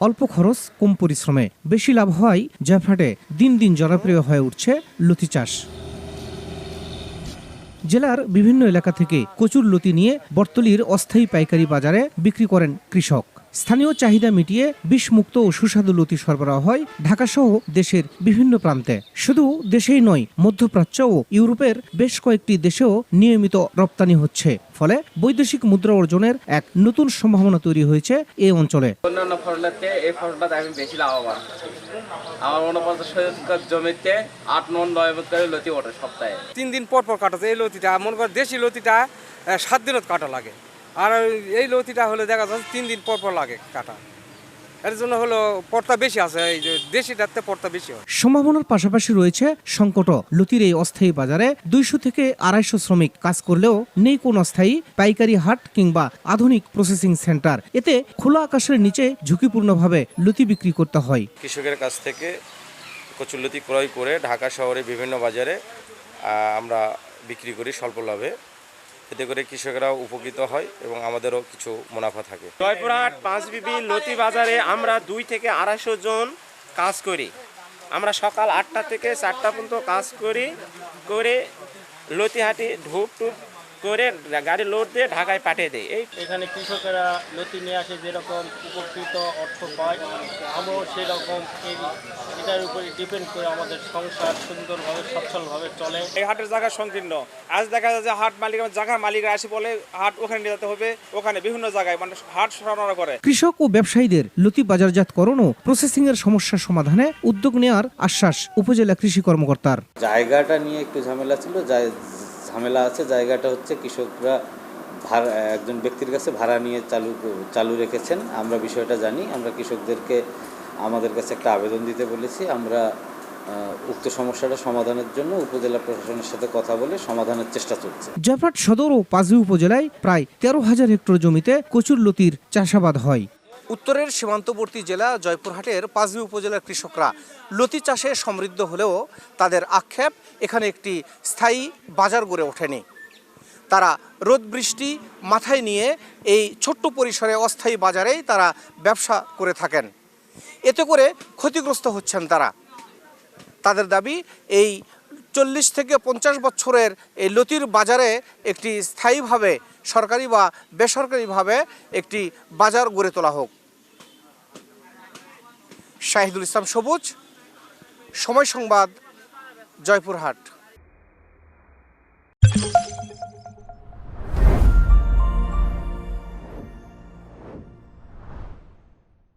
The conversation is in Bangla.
অল্প খরচ কম পরিশ্রমে বেশি লাভ হওয়ায় জয়পুরহাটে দিন দিন জনপ্রিয় হয়ে উঠছে লতি চাষ। জেলার বিভিন্ন এলাকা থেকে কচুর লতি নিয়ে বটতলীর অস্থায়ী পাইকারি বাজারে বিক্রি করেন কৃষক। স্থানীয় চাহিদা মিটিয়ে বিষমুক্ত ও সুস্বাদু লতি সরবরাহ হয় ঢাকাসহ দেশের বিভিন্ন প্রান্তে। শুধু দেশেই নয়, মধ্যপ্রাচ্য ও ইউরোপের বেশ কয়েকটি দেশেও নিয়মিত রপ্তানি হচ্ছে। ফলে বৈদেশিক মুদ্রা অর্জনের এক নতুন সম্ভাবনা তৈরি হয়েছে এই অঞ্চলে। অন্যান্য ফসলের চেয়ে এই ফসলটা আমি বেশি লাভবান। আমার 49 জমিতে 8 মণ 9 মণ করে লতি ওঠে সপ্তাহে। 3 দিন পর পর কাটা যায়। এই লতিটা মনে কর দেশি লতিটা 7 দিনত কাটা লাগে, আর এই লতিটা হলে দেখা যাচ্ছে 3 দিন পর পর লাগে কাটা। এর জন্য হলো পড়তা বেশি আছে, এই যে দেশিটাতে পড়তা বেশি হয়। সম্ভাবনার পাশাপাশি রয়েছে সংকট। লতির এই অস্থায়ী বাজারে 200 থেকে 250 শ্রমিক কাজ করলেও নেই কোনো স্থায়ী পাইকারি হাট কিংবা আধুনিক প্রসেসিং সেন্টার। এতে খোলা আকাশের নিচে ঝুঁকিপূর্ণভাবে লতি বিক্রি করতে হয়। কৃষকের কাছ থেকে কচুরলতি ক্রয় করে ঢাকা শহরে বিভিন্ন বাজারে আমরা বিক্রি করি স্বল্প লাভে। এতে করে কৃষকরাও উপকৃত হয় এবং আমাদেরও কিছু মুনাফা থাকে। জয়পুরহাট 5 বিবি লতি বাজারে আমরা 2 থেকে 250 জন কাজ করি। আমরা সকাল 8টা থেকে 4টা পর্যন্ত কাজ করে লতিহাটি ধূপ করে গাড়ি লোড দিয়ে ঢাকায় পাঠিয়ে দেয়। এখানে কৃষকেরা লতি নিয়ে আসে, যেরকম উপকৃত অর্থ পায়, আমরাও সেরকম এটার উপরে ডিপেন্ড করে আমাদের সংসার সুন্দরভাবে সচ্ছলভাবে চলে। এই হাটের জায়গা সংকীর্ণ। আজ দেখা যায় যে হাট মালিক জায়গার মালিকরা আসে বলে হাট ওখানে নিয়ে যেতে হবে, ওখানে বিভিন্ন জায়গায় মানে হাট সরানো করে। কৃষক ও ব্যবসায়ীদের লতি বাজারজাতকরণ ও প্রসেসিং এর সমস্যা সমাধানে উদ্যোগ নেওয়ার আশ্বাস উপজেলা কৃষি কর্মকর্তার। জায়গাটা নিয়ে একটু ঝামেলা ছিল, ঝামেলা আছে। জায়গাটা হচ্ছে কৃষকরা একজন ব্যক্তির কাছে ভাড়া নিয়ে চালু রেখেছেন। আমরা বিষয়টা জানি, আমরা কৃষকদেরকে আমাদের কাছে একটা আবেদন দিতে বলেছি। আমরা উক্ত সমস্যাটা সমাধানের জন্য উপজেলা প্রশাসনের সাথে কথা বলে সমাধানের চেষ্টা চলছে। জয়পুরহাট সদর ও পাঁচবি উপজেলায় প্রায় 13,000 হেক্টর জমিতে কচুর লতির চাষাবাদ হয়। উত্তরের সীমান্তবর্তী জেলা জয়পুরহাটের পাঁচবি উপজেলার কৃষকরা লতি চাষে সমৃদ্ধ হলেও তাদের আক্ষেপ এখানে একটি স্থায়ী বাজার গড়ে ওঠেনি। তারা রোদ বৃষ্টি মাথায় নিয়ে এই ছোট্ট পরিসরে অস্থায়ী বাজারেই তারা ব্যবসা করে থাকেন। এতে করে ক্ষতিগ্রস্ত হচ্ছেন তারা। তাদের দাবি এই 40 থেকে 50 বছরের এই লতির বাজারে একটি স্থায়ীভাবে সরকারি বা বেসরকারিভাবে একটি বাজার গড়ে তোলা হোক। শাহিদুল ইসলাম সবুজ, সময় সংবাদ, জয়পুরহাট।